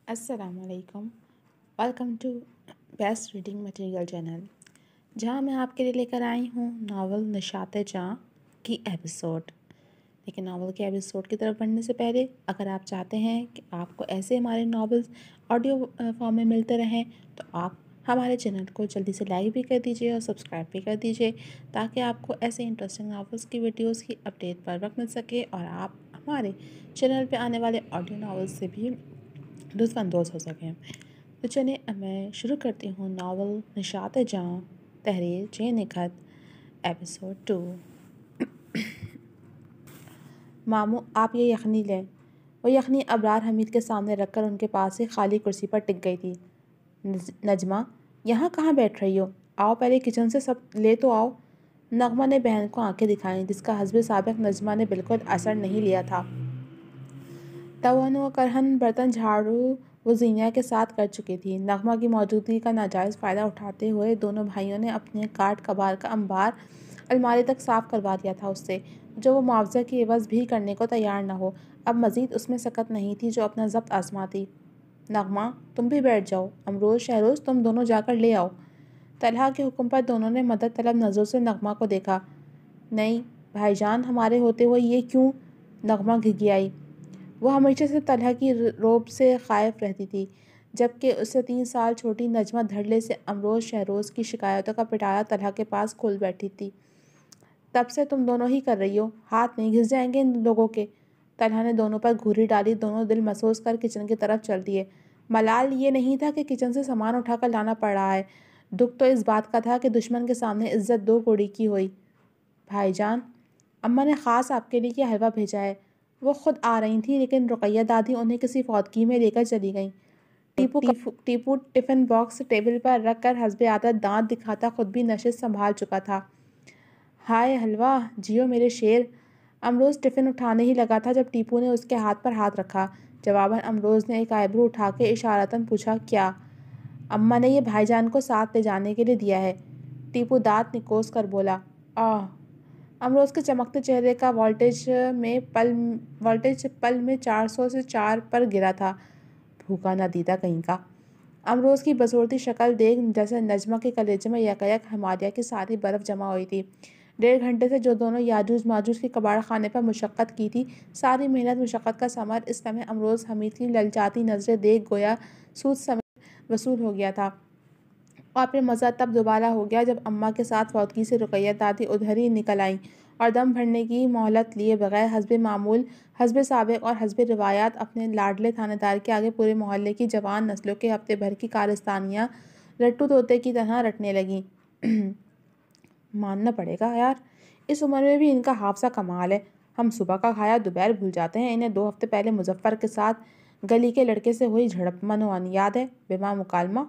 السلام علیکم، welcome to best reading material channel, جہاں میں آپ کے لیے لے کر آئی ہوں ناول نشاط جاں کی ایپیسوڈ۔ لیکن ناول کے ایپیسوڈ کی طرف بڑھنے سے پہلے اگر آپ چاہتے ہیں کہ آپ کو ایسے ہمارے ناولز آڈیو فارم میں ملتے رہیں تو آپ ہمارے چینل کو جلدی سے لائک بھی کر دیجیے اور سبسکرائب بھی کر دیجیے، تاکہ آپ کو ایسے انٹرسٹنگ ناولز کی ویڈیوز کی اپڈیٹ پر وقت مل سکے اور آپ ہمارے چینل پہ آنے والے آڈیو ناولز سے بھی لطف اندوز ہو سکیں۔ تو چلیں اب میں شروع کرتی ہوں ناول نشاط جاں، تحریر جے نکھت، ایپیسوڈ 2۔ ماموں آپ یہ یخنی لیں۔ وہ یخنی ابرار حمید کے سامنے رکھ کر ان کے پاس ہی خالی کرسی پر ٹک گئی تھی۔ نجمہ یہاں کہاں بیٹھ رہی ہو؟ آؤ پہلے کچن سے سب لے تو آؤ۔ نغمہ نے بہن کو آنکھیں دکھائیں، جس کا حسب سابق نجمہ نے بالکل اثر نہیں لیا تھا۔ توہن و کرہن برتن جھاڑو وہ زینہ کے ساتھ کر چکی تھی۔ نغمہ کی موجودگی کا ناجائز فائدہ اٹھاتے ہوئے دونوں بھائیوں نے اپنے کاٹ کبار کا انبار الماری تک صاف کروا دیا تھا اس سے، جو وہ معاوضہ کی عوض بھی کرنے کو تیار نہ ہو۔ اب مزید اس میں سکت نہیں تھی جو اپنا ضبط آزماتی۔ نغمہ تم بھی بیٹھ جاؤ، امروز شہروز تم دونوں جا کر لے آؤ۔ طلحہ کے حکم پر دونوں نے مدد طلب نظروں سے نغمہ کو دیکھا۔ نہیں بھائی جان، ہمارے ہوتے ہوئے یہ کیوں؟ نغمہ گھگیائی۔ وہ ہمیشہ سے طلحہ کی روب سے خائف رہتی تھی، جبکہ اس سے 3 سال چھوٹی نجمہ دھڑلے سے امروز شہروز کی شکایتوں کا پٹایا طلحہ کے پاس کھول بیٹھی تھی۔ تب سے تم دونوں ہی کر رہی ہو، ہاتھ نہیں گھس جائیں گے ان لوگوں کے؟ طلحہ نے دونوں پر گھوری ڈالی، دونوں دل محسوس کر کچن کی طرف چل دیے۔ ملال یہ نہیں تھا کہ کچن سے سامان اٹھا کر لانا پڑ رہا ہے، دکھ تو اس بات کا تھا کہ دشمن کے سامنے عزت 2 کوڑی کی ہوئی۔ بھائی جان، اماں نے خاص آپ کے لیے یہ حلوہ بھیجا ہے۔ وہ خود آ رہی تھیں لیکن رقیہ دادی انہیں کسی فوتگی میں لے کر چلی گئیں۔ ٹیپو ٹفن باکس ٹیبل پر رکھ کر حسب عادت دانت دکھاتا خود بھی نشست سنبھال چکا تھا۔ ہائے حلوہ، جیو میرے شیر۔ امروز ٹفن اٹھانے ہی لگا تھا جب ٹیپو نے اس کے ہاتھ پر ہاتھ رکھا۔ جواباً امروز نے ایک آئیبرو اٹھا کے اشارتاً پوچھا، کیا؟ اماں نے یہ بھائی جان کو ساتھ لے جانے کے لیے دیا ہے۔ ٹیپو دانت نکوس کر بولا۔ آہ! امروز کے چمکتے چہرے کا وولٹیج پل میں 400 سے 4 پر گرا تھا۔ بھوکا نادیدہ کہیں کا! امروز کی بصورتی شکل دیکھ جیسے نجمہ کے کلیجے میں یکایک ہمالیہ کی ساری برف جمع ہوئی تھی۔ 1.5 گھنٹے سے جو دونوں یاجوج ماجوج کے کباڑ خانے پر مشقت کی تھی، ساری محنت مشقت کا ثمر اس لمحے امروز حمید کی للچاتی نظریں دیکھ گویا سود سمیت وصول ہو گیا تھا، اور پھر مزہ تب دوبارہ ہو گیا جب اماں کے ساتھ فوتگی سے رقیہ دادی ادھر ہی نکل آئیں اور دم بھرنے کی مہلت لیے بغیر حسب معمول، حسب سابق اور حسب روایات اپنے لاڈلے تھانے دار کے آگے پورے محلے کی جوان نسلوں کے ہفتے بھر کی کارستانیاں رٹو طوطے کی طرح رٹنے لگیں۔ ماننا پڑے گا یار، اس عمر میں بھی ان کا حافظہ کمال ہے۔ ہم صبح کا کھایا دوپہر بھول جاتے ہیں۔ انہیں 2 ہفتے پہلے مظفر کے ساتھ گلی کے لڑکے سے ہوئی جھڑپ منوان یاد ہے، بما مکالمہ؟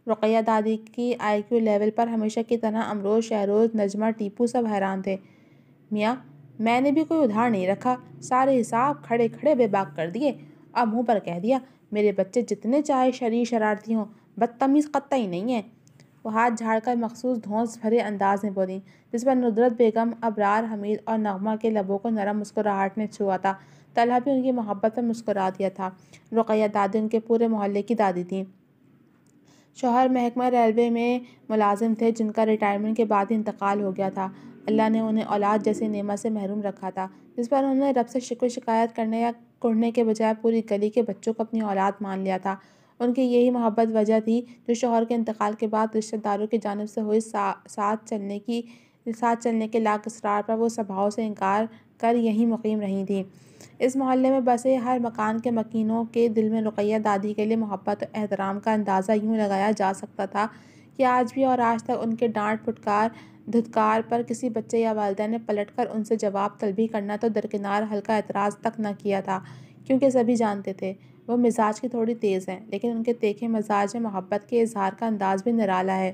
رقیہ دادی کی آئی کیو لیول پر ہمیشہ کی طرح امروز شہروز نجمہ ٹیپو سب حیران تھے۔ میاں میں نے بھی کوئی ادھار نہیں رکھا، سارے حساب کھڑے کھڑے بے باک کر دیے اور منہ پر کہہ دیا میرے بچے جتنے چاہے شرارتی ہوں، بدتمیز قطعی نہیں ہیں۔ وہ ہاتھ جھاڑ کر مخصوص دھونس بھرے انداز میں بولیں، جس پر ندرت بیگم، ابرار حمید اور نغمہ کے لبوں کو نرم مسکراہٹ نے چھوا تھا۔ طلحہ بھی ان کی محبت پر مسکرا دیا تھا۔ رقیہ دادی ان کے پورے محلے کی دادی تھیں۔ شوہر محکمہ ریلوے میں ملازم تھے، جن کا ریٹائرمنٹ کے بعد ہی انتقال ہو گیا تھا۔ اللہ نے انہیں اولاد جیسی نعمت سے محروم رکھا تھا، جس پر انہوں نے رب سے شکوہ شکایت کرنے یا کڑھنے کے بجائے پوری گلی کے بچوں کو اپنی اولاد مان لیا تھا۔ ان کی یہی محبت وجہ تھی جو شوہر کے انتقال کے بعد رشتہ داروں کی جانب سے ہوئی ساتھ چلنے کے لاک اصرار پر وہ سبھاؤں سے انکار کر یہیں مقیم رہی تھیں۔ اس محلے میں بسے ہر مکان کے مکینوں کے دل میں رقیہ دادی کے لیے محبت و احترام کا اندازہ یوں لگایا جا سکتا تھا کہ آج بھی اور آج تک ان کے ڈانٹ پھٹکار دھتکار پر کسی بچے یا والدہ نے پلٹ کر ان سے جواب طلبی کرنا تو درکنار ہلکا اعتراض تک نہ کیا تھا، کیونکہ سبھی جانتے تھے وہ مزاج کی تھوڑی تیز ہیں، لیکن ان کے تیکھے مزاج میں محبت کے اظہار کا انداز بھی نرالا ہے۔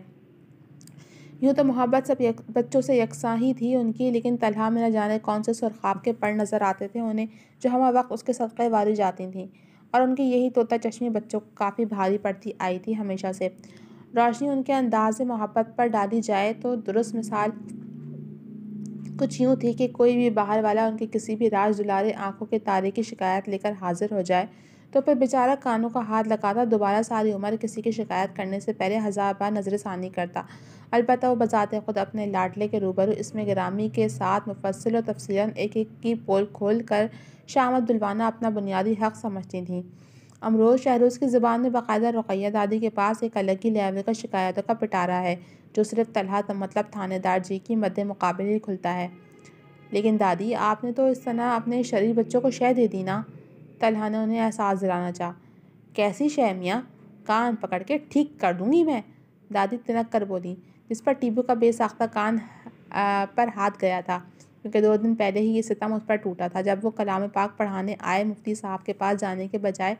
یوں تو محبت سب بچوں سے یکساں ہی تھی ان کی، لیکن طلحہ میں نہ جانے کون سے سرخاب کے پڑ نظر آتے تھے انہیں، جو ہمہ وقت اس کے صدقے واری جاتی تھیں، اور ان کی یہی طوطا چشمی بچوں کو کافی بھاری پڑتی آئی تھی ہمیشہ سے۔ روشنی ان کے انداز محبت پر ڈالی جائے تو درست مثال کچھ یوں تھی کہ کوئی بھی باہر والا ان کے کسی بھی راز دلارے آنکھوں کے تارے کی شکایت لے کر حاضر ہو جائے تو پھر بیچارہ کانوں کا ہاتھ لگاتا، دوبارہ ساری عمر کسی کی شکایت کرنے سے پہلے 1000 بار نظر ثانی کرتا۔ البتہ وہ بذات خود اپنے لاڈلے کے روبرو اسم گرامی کے ساتھ مفصل و تفصیلاً ایک ایک کی پول کھول کر شامت دلوانا اپنا بنیادی حق سمجھتی تھیں۔ امروز شہروز کی زبان میں باقاعدہ رقیہ دادی کے پاس ایک الگ ہی لیول کا شکایتوں کا پٹارا ہے، جو صرف طلحہ مطلب تھانے دار جی کی مد مقابل ہی کھلتا ہے۔ لیکن دادی، آپ نے تو اس طرح اپنے شریر بچوں کو شے دے دی نا، طلحہ نے انہیں احساس دلانا چاہا۔ کیسی شے میاں؟ کان پکڑ کے ٹھیک کر دوں گی میں، دادی تنک کر بولی، جس پر ٹیپو کا بے ساختہ کان پر ہاتھ گیا تھا، کیونکہ 2 دن پہلے ہی یہ ستم اس پر ٹوٹا تھا، جب وہ کلام پاک پڑھانے آئے مفتی صاحب کے پاس جانے کے بجائے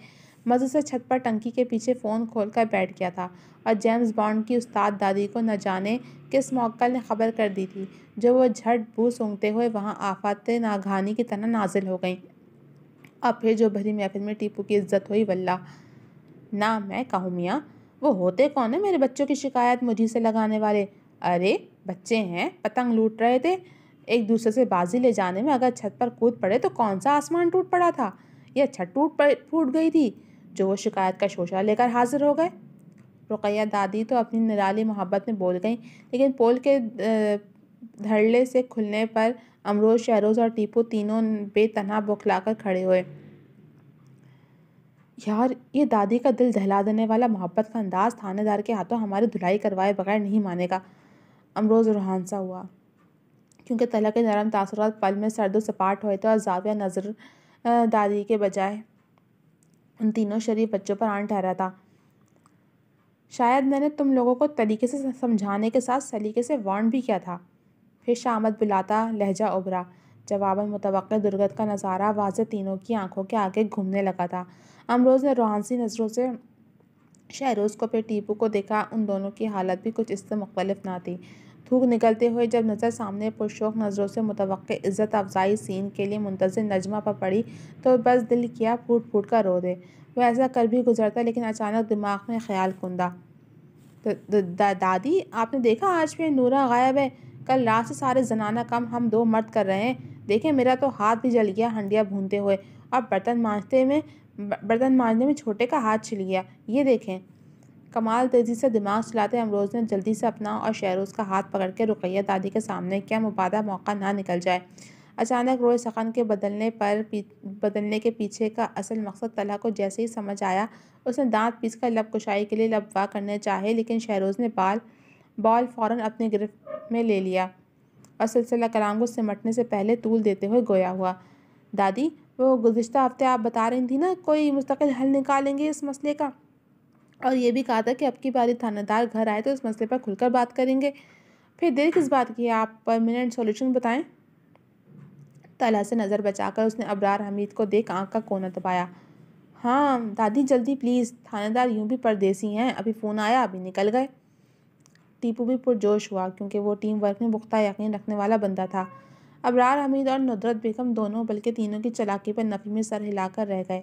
مزے سے چھت پر ٹنکی کے پیچھے فون کھول کر بیٹھ گیا تھا، اور جیمز بانڈ کی استاد دادی کو نہ جانے کس موکل نے خبر کر دی تھی، جو وہ جھٹ بو سونگھتے ہوئے وہاں آفات ناگہانی کی طرح نازل ہو گئیں۔ اب پھر جو بھری محفل میں ٹیپو کی عزت ہوئی، واللہ نہ میں کہوں میاں، وہ ہوتے کون ہیں میرے بچوں کی شکایت مجھی سے لگانے والے؟ ارے بچے ہیں، پتنگ لوٹ رہے تھے، ایک دوسرے سے بازی لے جانے میں اگر چھت پر کود پڑے تو کون سا آسمان ٹوٹ پڑا تھا، یا چھت پھوٹ گئی تھی جو وہ شکایت کا شوشہ لے کر حاضر ہو گئے؟ رقیہ دادی تو اپنی نرالی محبت میں بول گئیں، لیکن پول کے دھڑلے سے کھلنے پر امروز، شہروز اور ٹیپو تینوں بے تنہا بوکھلا کر کھڑے ہوئے۔ یار، یہ دادی کا دل دہلا دینے والا محبت کا انداز تھانے دار کے ہاتھوں ہماری دھلائی کروائے بغیر نہیں مانے گا۔ امروز روحان سا ہوا، کیونکہ طلحہ کے نرم تاثرات پل میں سرد و سپاٹ ہوئے تھے، اور زاویہ نظر دادی کے بجائے ان تینوں شریف بچوں پر آن ٹھہرا تھا۔ شاید میں نے تم لوگوں کو طریقے سے سمجھانے کے ساتھ سلیقے سے وارن بھی کیا تھا۔ پھر شامت بلاتا لہجہ ابھرا۔ جواباً متوقع درگت کا نظارہ واضح تینوں کی آنکھوں کے آگے گھومنے لگا تھا۔ امروز نے روحانسی نظروں سے شہروز کو پھر ٹیپو کو دیکھا۔ ان دونوں کی حالت بھی کچھ اس سے مختلف نہ تھی۔ تھوک نگلتے ہوئے جب نظر سامنے پرشوق نظروں سے متوقع عزت افزائی سین کے لیے منتظر نجمہ پر پڑی تو بس دل کیا پھوٹ پھوٹ کر رو دے۔ وہ ایسا کر بھی گزرتا، لیکن اچانک دماغ میں خیال کندہ۔ دادی، آپ نے دیکھا آج پھر نورہ غائب ہے؟ کل رات سے سارے زنانہ کم ہم 2 مرد کر رہے ہیں۔ دیکھیں، میرا تو ہاتھ بھی جل گیا ہنڈیاں بھونتے ہوئے، اور برتن مانجنے میں چھوٹے کا ہاتھ چھل گیا، یہ دیکھیں۔ کمال تیزی سے دماغ چلاتے امروز نے جلدی سے اپنا اور شہروز کا ہاتھ پکڑ کے رقیہ دادی کے سامنے کیا، مبادا موقع نہ نکل جائے۔ اچانک روئے سخن کے بدلنے کے پیچھے کا اصل مقصد طلحہ کو جیسے ہی سمجھ آیا، اس نے دانت پیس کر لب کشائی کے لیے لب وا کرنے چاہے، لیکن شہروز نے بال فوراً اپنی گرفت میں لے لیا، اور سلسلہ کلام کو سمٹنے سے پہلے طول دیتے ہوئے گویا ہوا۔ دادی، وہ گزشتہ ہفتے آپ بتا رہی تھی نا کوئی مستقل حل نکالیں گے اس مسئلے کا، اور یہ بھی کہا تھا کہ اب کی باری تھانہ دار گھر آئے تو اس مسئلے پر کھل کر بات کریں گے، پھر دیر کس بات کی ہے، آپ پرمیننٹ سولوشن بتائیں۔ طلحہ سے نظر بچا کر اس نے ابرار حمید کو دیکھ آنکھ کا کونا دبایا۔ ہاں دادی جلدی پلیز، تھانے دار یوں بھی پردیسی ہیں، ابھی فون آیا ابھی نکل گئے۔ ٹیپو بھی پرجوش ہوا، کیونکہ وہ ٹیم ورک میں پختہ یقین رکھنے والا بندہ تھا۔ ابرار حمید اور ندرت بیگم دونوں بلکہ تینوں کی چالاکی پر نفی میں سر ہلا کر رہ گئے،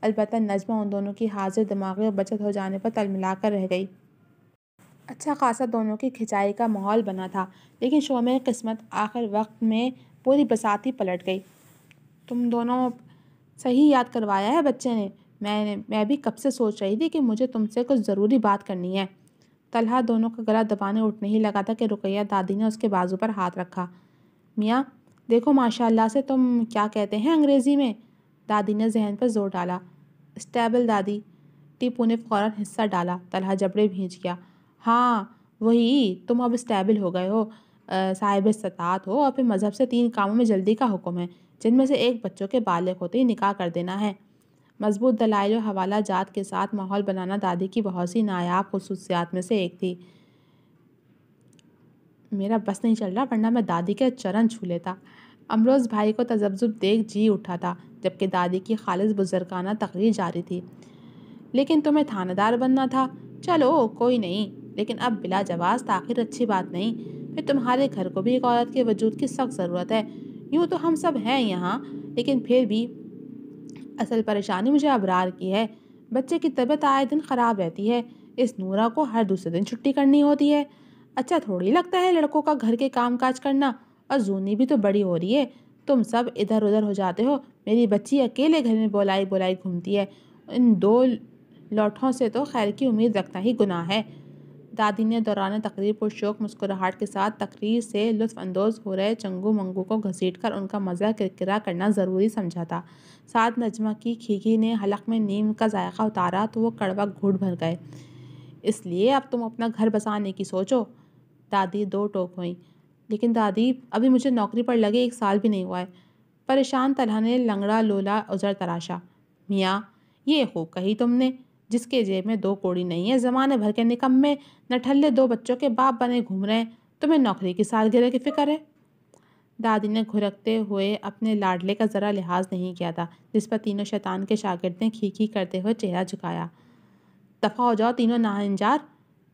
البتہ نجمہ ان دونوں کی حاضر دماغی اور بچت ہو جانے پر تلملا کر رہ گئی۔ اچھا خاصا دونوں کی کھچائی کا ماحول بنا تھا، لیکن شومِ قسمت آخر وقت میں پوری بساط ہی پلٹ گئی۔ تم دونوں صحیح یاد کروایا ہے بچے نے، میں بھی کب سے سوچ رہی تھی کہ مجھے تم سے کچھ ضروری بات کرنی ہے۔ طلحہ دونوں کا گلا دبانے اٹھنے ہی لگا تھا کہ رقیہ دادی نے اس کے بازو پر ہاتھ رکھا۔ میاں دیکھو، ماشاءاللہ سے تم کیا کہتے ہیں انگریزی میں؟ دادی نے ذہن پر زور ڈالا۔ اسٹیبل دادی، ٹیپو نے فوراً حصہ ڈالا۔ طلحہ جبڑے بھینچ گیا۔ ہاں وہی، تم اب اسٹیبل ہو گئے ہو، صاحب استطاعت ہو، اور پھر مذہب سے 3 کاموں میں جلدی کا حکم ہے، جن میں سے ایک بچوں کے بالغ ہوتے ہی نکاح کر دینا ہے۔ مضبوط دلائل و حوالہ جات کے ساتھ ماحول بنانا دادی کی بہت سی نایاب خصوصیات میں سے ایک تھی۔ میرا بس نہیں چل رہا، ورنہ میں دادی کے چرن چھو لیتا۔ امروز بھائی کو تذبذب دیکھ جی اٹھا تھا، جبکہ دادی کی خالص بزرگانہ تقریر جاری تھی۔ لیکن تمہیں تھانہ دار بننا تھا، چلو کوئی نہیں، لیکن اب بلا جواز تاخیر اچھی بات نہیں۔ پھر تمہارے گھر کو بھی ایک عورت کے وجود کی سخت ضرورت ہے۔ یوں تو ہم سب ہیں یہاں، لیکن پھر بھی اصل پریشانی مجھے ابرار کی ہے۔ بچے کی طبیعت آئے دن خراب رہتی ہے، اس نورہ کو ہر دوسرے دن چھٹی کرنی ہوتی ہے۔ اچھا تھوڑی لگتا ہے لڑکوں کا گھر کے کام کاج کرنا، اور زونی بھی تو بڑی ہو رہی ہے، تم سب ادھر ادھر ہو جاتے ہو، میری بچی اکیلے گھر میں بولائی گھومتی ہے، ان 2 لوٹھوں سے تو خیر کی امید رکھنا ہی گناہ ہے۔ دادی نے دوران تقریر پرشوق مسکراہٹ کے ساتھ تقریر سے لطف اندوز ہو رہے چنگو منگو کو گھسیٹ کر ان کا مزہ کرکرا کرنا ضروری سمجھا تھا۔ ساتھ نجمہ کی کھیکی نے حلق میں نیم کا ذائقہ اتارا تو وہ کڑوا گھونٹ بھر گئے۔ اس لیے اب تم اپنا گھر بسانے کی سوچو؟ دادی دو ٹوک ہوئیں۔ لیکن دادی، ابھی مجھے نوکری پر لگے 1 سال بھی نہیں ہوا ہے۔ پریشان طلحہ نے لنگڑا لولا عذر تراشا۔ میاں، یہ خوب کہی تم نے، جس کے جیب میں 2 کوڑی نہیں ہے، زمانے بھر کے نکمے نٹھلے 2 بچوں کے باپ بنے گھوم رہے ہیں، تمہیں نوکری کی سالگرہ کی فکر ہے؟ دادی نے گھرکتے ہوئے اپنے لاڈلے کا ذرا لحاظ نہیں کیا تھا، جس پر تینوں شیطان کے شاگرد نے کھیکی کرتے ہوئے چہرہ جھکایا۔ دفع ہو جاؤ تینوں ناہنجار۔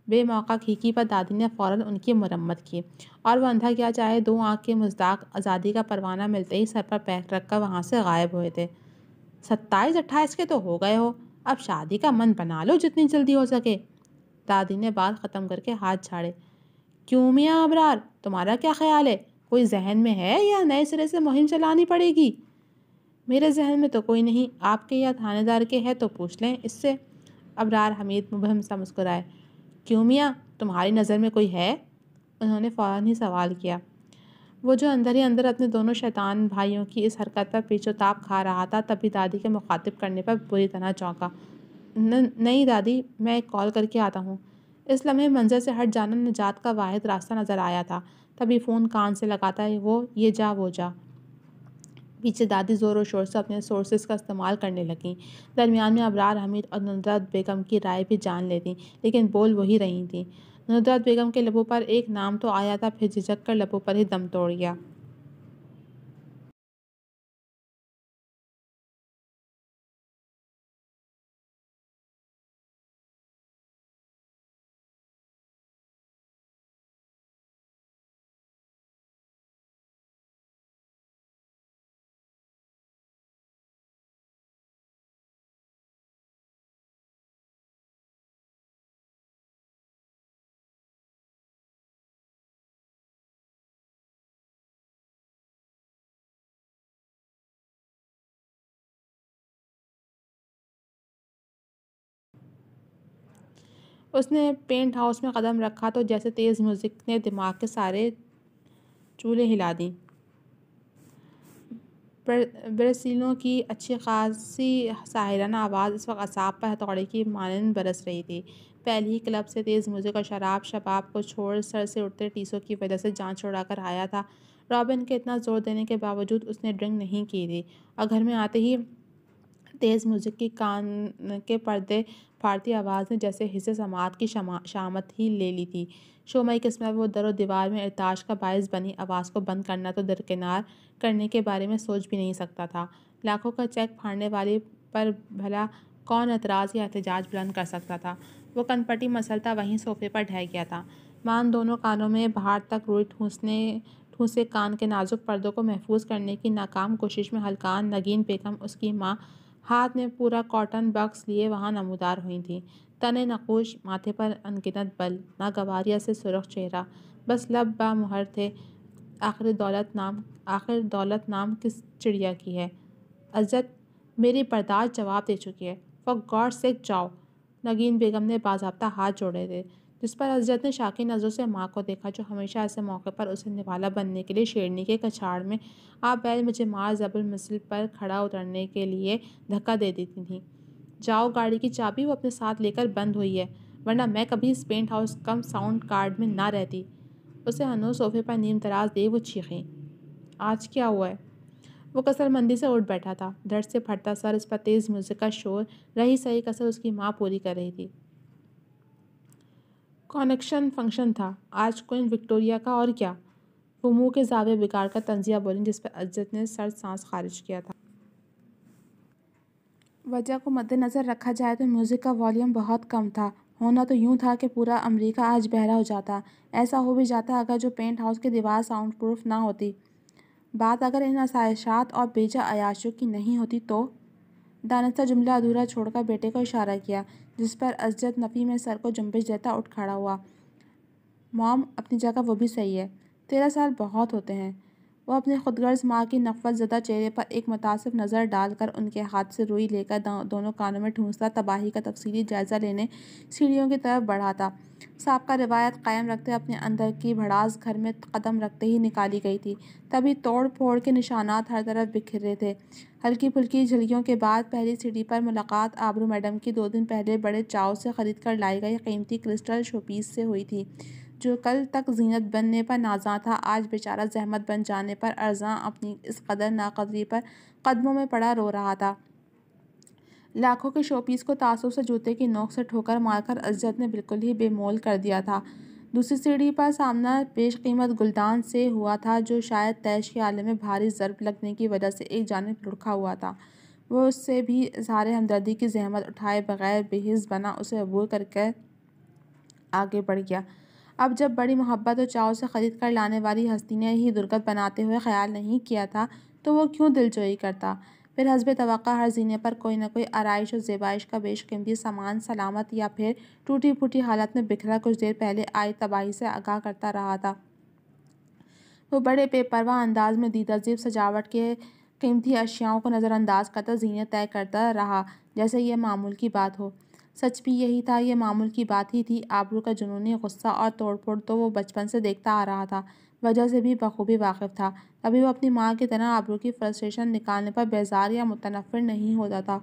بے موقع کھیکی پر دادی نے فوراً ان کی مرمت کی، اور وہ اندھا کیا چاہے 2 آنکھ کے مزداق آزادی کا پروانہ ملتے ہی سر پر پیر رکھ کر وہاں سے غائب ہوئے تھے۔ 27-28 کے تو ہو گئے ہو، اب شادی کا من بنا لو جتنی جلدی ہو سکے۔ دادی نے بات ختم کر کے ہاتھ جھاڑے۔ کیوں میاں ابرار، تمہارا کیا خیال ہے؟ کوئی ذہن میں ہے یا نئے سرے سے مہم چلانی پڑے گی؟ میرے ذہن میں تو کوئی نہیں، آپ کے یا تھانے دار کے ہے تو پوچھ لیں اس سے۔ ابرار حمید مبہم سا مسکرائے۔ کیوں میاں، تمہاری نظر میں کوئی ہے؟ انہوں نے فوراً ہی سوال کیا۔ وہ جو اندر ہی اندر اپنے دونوں شیطان بھائیوں کی اس حرکت پر پیچ و تاب کھا رہا تھا، تبھی دادی کے مخاطب کرنے پر بری طرح چونکا۔ نہیں دادی، میں ایک کال کر کے آتا ہوں۔ اس لمحے منظر سے ہٹ جانا نجات کا واحد راستہ نظر آیا تھا، تبھی فون کان سے لگاتا ہے وہ یہ جا وہ جا۔ پیچھے دادی زور و شور سے اپنے سورسز کا استعمال کرنے لگیں۔ درمیان میں ابرار حمید اور ندرت بیگم کی رائے بھی جان لیتیں، لیکن بول وہی رہی تھیں۔ ندرت بیگم کے لبوں پر ایک نام تو آیا تھا، پھر جھجک کر لبوں پر ہی دم توڑ گیا۔ اس نے پینٹ ہاؤس میں قدم رکھا تو جیسے تیز میوزک نے دماغ کے سارے چولہے ہلا دیں۔ برسیلوں کی اچھی خاصی ساحرانہ آواز اس وقت اعصاب پر ہتھوڑے کی مانند برس رہی تھی۔ پہلے ہی کلب سے تیز میوزک اور شراب شباب کو چھوڑ سر سے اٹھتے ٹیسوں کی وجہ سے جان چھڑا کر آیا تھا۔ رابن کے اتنا زور دینے کے باوجود اس نے ڈرنک نہیں کی تھی، اور گھر میں آتے ہی تیز میوزک کی کان کے پردے پھاڑتی آواز نے جیسے حصے سماعت کی شامت ہی لے لی تھی۔ شومئی قسمت وہ در و دیوار میں ارتعاش کا باعث بنی آواز کو بند کرنا تو درکنار کرنے کے بارے میں سوچ بھی نہیں سکتا تھا۔ لاکھوں کا چیک پھاڑنے والی پر بھلا کون اعتراض یا احتجاج بلند کر سکتا تھا؟ وہ کنپٹی مسلتا وہیں صوفے پر ڈھہ گیا تھا۔ مان دونوں کانوں میں باہر تک روئی ٹھونسے کان کے نازک پردوں کو محفوظ کرنے کی ناکام کوشش میں ہلکان نگین بیگم اس کی ماں ہاتھ میں پورا کاٹن باکس لیے وہاں نمودار ہوئی تھیں۔ تنے نقوش، ماتھے پر انگنت بل، ناگواریہ سے سرخ چہرہ، بس لب با مہر تھے۔ آخر دولت نام کس چڑیا کی ہے؟ عزت، میری برداشت جواب دے چکی ہے۔ فار گاڈ سیک جاؤ۔ نگین بیگم نے باضابطہ ہاتھ جوڑے تھے، جس پر عزت نے شاکی نظروں سے ماں کو دیکھا، جو ہمیشہ ایسے موقع پر اسے نوالا بننے کے لیے شیرنی کے کچھاڑ میں آپ بیل مجھے مار زب المثل پر کھڑا اترنے کے لیے دھکا دے دیتی تھیں۔ جاؤ، گاڑی کی چابی وہ اپنے ساتھ لے کر بند ہوئی ہے، ورنہ میں کبھی اس پینٹ ہاؤس کم ساؤنڈ کارڈ میں نہ رہتی۔ اسے ہنوز صوفے پر نیم دراز دیے وہ چیخیں۔ آج کیا ہوا ہے؟ وہ کسل مندی سے اٹھ بیٹھا تھا، درد سے پھٹتا سر، اس پر تیز میوزک کا شور، رہی سہی کسر اس کی ماں پوری کر رہی تھی۔ کانیکشن فنکشن تھا آج کوئن وکٹوریہ کا، اور کیا؟ وہ منہ کے زاویے بگاڑ کر طنزیہ بولیں، جس پر عزت نے سرد سانس خارج کیا تھا۔ وجہ کو مد نظر رکھا جائے تو میوزک کا والیوم بہت کم تھا۔ ہونا تو یوں تھا کہ پورا امریکہ آج بہرا ہو جاتا۔ ایسا ہو بھی جاتا اگر جو پینٹ ہاؤس کی دیوار ساؤنڈ پروف نہ ہوتی۔ بات اگر ان آسائشات اور بیجا عیاشیوں کی نہیں ہوتی تو؟ دانستہ جملہ ادھورا چھوڑ کر بیٹے کو اشارہ کیا، جس پر عزت نفی میں سر کو جنبش دیتا اٹھ کھڑا ہوا۔ موم، اپنی جگہ وہ بھی صحیح ہے۔ 13 سال بہت ہوتے ہیں۔ وہ اپنے خودغرض ماں کی نفرت زدہ چہرے پر ایک متاسف نظر ڈال کر ان کے ہاتھ سے روئی لے کر دونوں کانوں میں ٹھونستا تباہی کا تفصیلی جائزہ لینے سیڑھیوں کی طرف بڑھا تھا۔ سابقہ روایت قائم رکھتے اپنے اندر کی بھڑاس گھر میں قدم رکھتے ہی نکالی گئی تھی۔ تبھی توڑ پھوڑ کے نشانات ہر طرف بکھرے تھے۔ ہلکی پھلکی جھلیوں کے بعد پہلی سیڑھی پر ملاقات آبرو میڈم کی 2 دن پہلے بڑے چاؤ سے خرید کر لائی گئی قیمتی کرسٹل شو پیس سے ہوئی تھی، جو کل تک زینت بننے پر نازاں تھا، آج بیچارہ زحمت بن جانے پر ارزاں اپنی اس قدر ناقدری پر قدموں میں پڑا رو رہا تھا۔ لاکھوں کے شو پیس کو تعصب سے جوتے کی نوک سے ٹھوکر مار کر اسجد نے بالکل ہی بے مول کر دیا تھا۔ دوسری سیڑھی پر سامنا بیش قیمت گلدان سے ہوا تھا، جو شاید طیش کے آلے میں بھاری ضرب لگنے کی وجہ سے ایک جانب لڑکھا ہوا تھا۔ وہ اس سے بھی اظہار ہمدردی کی زحمت اٹھائے بغیر بے حس بنا اسے عبور کر کے آگے بڑھ گیا۔ اب جب بڑی محبت و چاؤ سے خرید کر لانے والی ہستی نے ہی درگت بناتے ہوئے خیال نہیں کیا تھا تو وہ کیوں دل جوئی کرتا؟ پھر حسب توقع ہر زینے پر کوئی نہ کوئی آرائش و زیبائش کا بیش قیمتی سامان سلامت یا پھر ٹوٹی پھوٹی حالت میں بکھرا کچھ دیر پہلے آئی تباہی سے آگاہ کرتا رہا تھا۔ وہ بڑے بے پرواہ انداز میں دیدہ زیب سجاوٹ کے قیمتی اشیاؤں کو نظر انداز کرتا زینے طے کرتا رہا، جیسے یہ معمول کی بات ہو۔ سچ بھی یہی تھا، یہ معمول کی بات ہی تھی۔ آبرو کا جنونی غصہ اور توڑ پھوڑ تو وہ بچپن سے دیکھتا آ رہا تھا، وجہ سے بھی بخوبی واقف تھا۔ کبھی وہ اپنی ماں کی طرح آبرو کی فرسٹریشن نکالنے پر بیزار یا متنفر نہیں ہوتا تھا،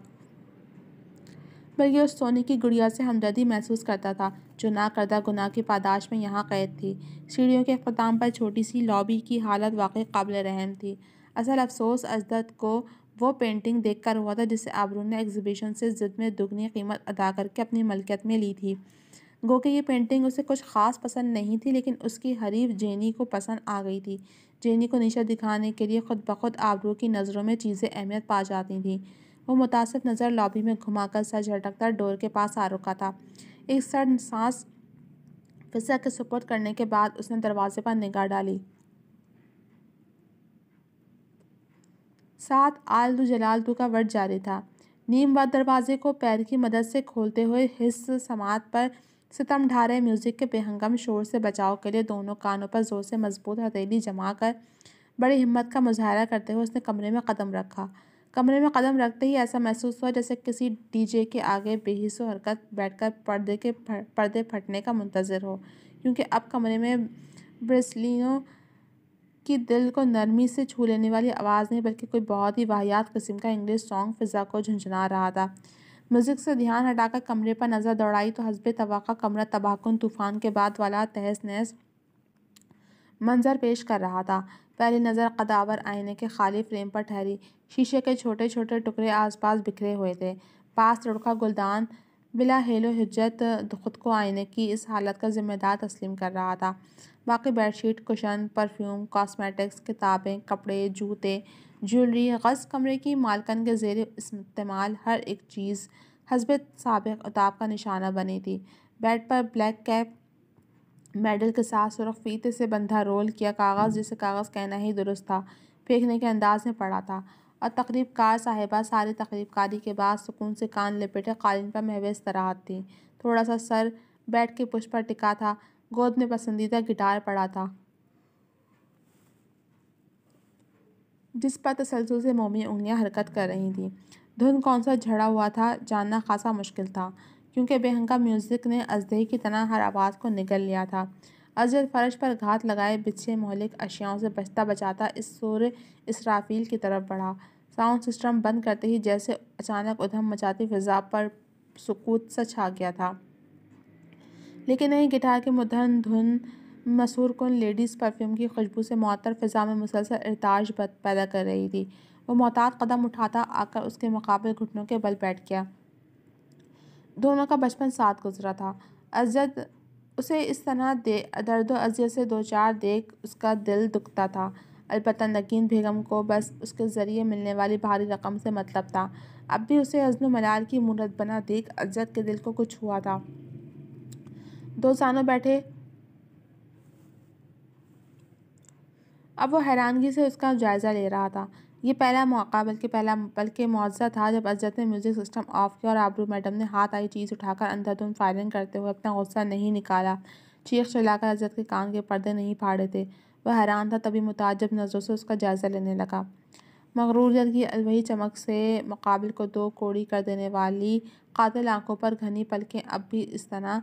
بلکہ اس سونے کی گڑیا سے ہمدردی محسوس کرتا تھا، جو نہ کردہ گناہ کی پاداش میں یہاں قید تھی۔ سیڑھیوں کے اختتام پر چھوٹی سی لابی کی حالت واقعی قابل رحم تھی۔ اصل افسوس اسجد کو وہ پینٹنگ دیکھ کر ہوا تھا جسے آبرو نے ایگزیبیشن سے ضد میں دگنی قیمت ادا کر کے اپنی ملکیت میں لی تھی۔ گو کہ یہ پینٹنگ اسے کچھ خاص پسند نہیں تھی، لیکن اس کی حریف جینی کو پسند آ گئی تھی۔ جینی کو نیچا دکھانے کے لیے خود بخود آبرو کی نظروں میں چیزیں اہمیت پا جاتی تھیں۔ وہ متاسف نظر لابی میں گھما کر سر جھٹکتا ڈور کے پاس آ رکا تھا۔ ایک سرد سانس فضا کے سپرد کرنے کے بعد اس نے دروازے پر نگاہ ڈالی۔ 7 آل دو جلال دو کا ورد جاری تھا۔ نیم بند دروازے کو پیر کی مدد سے کھولتے ہوئے حس سماعت پر ستم ڈھا رہے میوزک کے بے ہنگم شور سے بچاؤ کے لیے دونوں کانوں پر زور سے مضبوط ہتھیلی جما کر بڑی ہمت کا مظاہرہ کرتے ہوئے اس نے کمرے میں قدم رکھا۔ کمرے میں قدم رکھتے ہی ایسا محسوس ہوا جیسے کسی ڈی جے کے آگے بے حس و حرکت بیٹھ کر پردے پھٹنے کا منتظر ہو، کیونکہ اب کمرے میں بریسلینوں کی دل کو نرمی سے چھو لینے والی آواز نہیں، بلکہ کوئی بہت ہی واہیات قسم کا انگلش سانگ فضا کو جھنجھنا رہا تھا۔ میوزک سے دھیان ہٹا کر کمرے پر نظر دوڑائی تو حسب توقع کمرہ تباہ کن طوفان کے بعد والا تہس نہس منظر پیش کر رہا تھا۔ پہلی نظر قداور آئینے کے خالی فریم پر ٹھہری۔ شیشے کے چھوٹے چھوٹے ٹکڑے آس پاس بکھرے ہوئے تھے۔ پاس لڑکا گلدان بلا حیل و حجت خود کو آئینے کی اس حالت کا ذمہ دار تسلیم کر رہا تھا۔ باقی bed sheet, cushion, perfume, cosmetics, کتابیں، کپڑے، جوتے، جیولری، غصب کمرے کی مالکن کے زیر استعمال ہر ایک چیز حسب سابق اتاب کا نشانہ بنی تھی۔ بیڈ پر بلیک کیپ میڈل کے ساتھ سرخ فیتے سے بندھا رول کیا کاغذ، جسے کاغذ کہنا ہی درست تھا، پھینکنے کے انداز میں پڑا تھا، اور تقریب کار صاحبہ ساری تقریب کاری کے بعد سکون سے کان لپیٹے قالین پر محو استراحت تھیں۔ تھوڑا سا سر بیڈ کے پشت پر ٹکا تھا، گود میں پسندیدہ گٹار پڑا تھا، جس پر تسلسل سے مومی انگلیاں حرکت کر رہی تھیں۔ دھن کون سا جھڑا ہوا تھا جاننا خاصا مشکل تھا، کیونکہ بے ہنگم میوزک نے اژدہے کی طرح ہر آواز کو نگل لیا تھا۔ اسجد فرش پر گھات لگائے بچھے مہلک اشیاؤں سے بچتا بچاتا اس سور اسرافیل کی طرف بڑھا۔ ساؤنڈ سسٹم بند کرتے ہی جیسے اچانک ادھم مچاتی فضا پر سکوت سا چھا گیا تھا، لیکن نہیں، گٹار کی مدھر دھن مسحور کن لیڈیز پرفیوم کی خوشبو سے معطر فضا میں مسلسل ارتعاش پیدا کر رہی تھی۔ وہ محتاط قدم اٹھاتا آ کر اس کے مقابل گھٹنوں کے بل بیٹھ گیا۔ دونوں کا بچپن ساتھ گزرا تھا۔ اسجد اسے اس طرح درد و اذیت سے دوچار دیکھ اس کا دل دکھتا تھا، البتہ نگین بیگم کو بس اس کے ذریعے ملنے والی بھاری رقم سے مطلب تھا۔ اب بھی اسے حزن و ملال کی مورت بنا دیکھ اسجد کے دل کو کچھ ہوا تھا۔ دوستانوں بیٹھے، اب وہ حیرانگی سے اس کا جائزہ لے رہا تھا۔ یہ پہلا موقع بلکہ معجزہ تھا جب اسجد نے میوزک سسٹم آف کیا اور آبرو میڈم نے ہاتھ آئی چیز اٹھا کر اندھا دھند فائرنگ کرتے ہوئے اپنا غصہ نہیں نکالا، چیخ چلا کر اسجد کے کان کے پردے نہیں پھاڑے تھے۔ وہ حیران تھا، تبھی متعجب نظروں سے اس کا جائزہ لینے لگا۔ مغروریت کی الوہی چمک سے مقابل کو دو کوڑی کر دینے والی قاتل آنکھوں پر گھنی پلکیں اب بھی اس طرح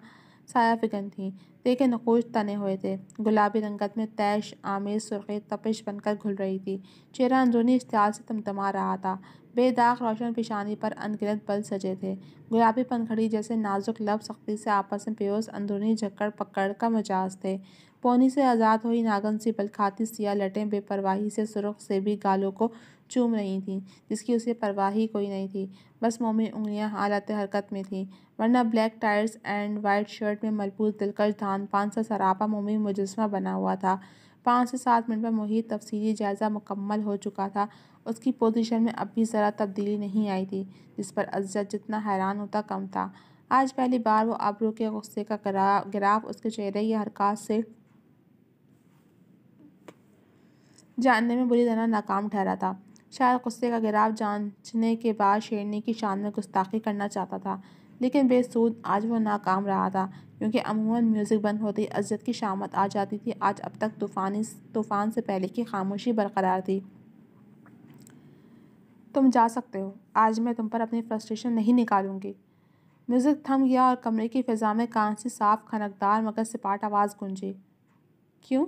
سایہ فکن تھیں کہ نقوش تنے ہوئے تھے۔ گلابی رنگت میں طیش آمیز سرخی تپش بن کر گھل رہی تھی۔ چہرہ اندرونی اشتعال سے تمتما رہا تھا۔ بے داغ روشن پیشانی پر ان گنت بل سجے تھے۔ گلابی پنکھڑی جیسے نازک لب سختی سے آپس میں پیوست اندرونی جھکڑ پکڑ کا مجاز تھے۔ پونی سے آزاد ہوئی ناگن سی بل کھاتی سیاہ لٹیں بے پرواہی سے سرخ سیبی گالوں کو چوم رہی تھیں، جس کی اسے پرواہ ہی کوئی نہیں تھی۔ بس مومی انگلیاں حالت حرکت میں تھیں، ورنہ black tights and white shirt میں ملبوس دلکش دھان پان سا سراپا مومی مجسمہ بنا ہوا تھا۔ 5 سے 7 منٹ میں محیط تفصیلی جائزہ مکمل ہو چکا تھا۔ اس کی پوزیشن میں اب بھی ذرا تبدیلی نہیں آئی تھی، جس پر ازجد جتنا حیران ہوتا کم تھا۔ آج پہلی بار وہ ابرو کے غصے کا گراف اس کے چہرے کی حرکات سے جاننے میں بری طرح ناکام ٹھہرا تھا۔ شاید غصے کا گراف جانچنے کے بعد شیرنی کی شان میں گستاخی کرنا چاہتا تھا، لیکن بے سود آج وہ ناکام رہا تھا، کیونکہ عموماً میوزک بند ہوتے ہی ازجد کی شامت آ جاتی تھی۔ آج اب تک طوفان سے پہلے کی خاموشی برقرار تھی۔ تم جا سکتے ہو، آج میں تم پر اپنی فرسٹریشن نہیں نکالوں گی۔ میوزک تھم گیا اور کمرے کی فضا میں کان سی صاف کھنکدار مگر سپاٹ آواز گونجی۔ کیوں؟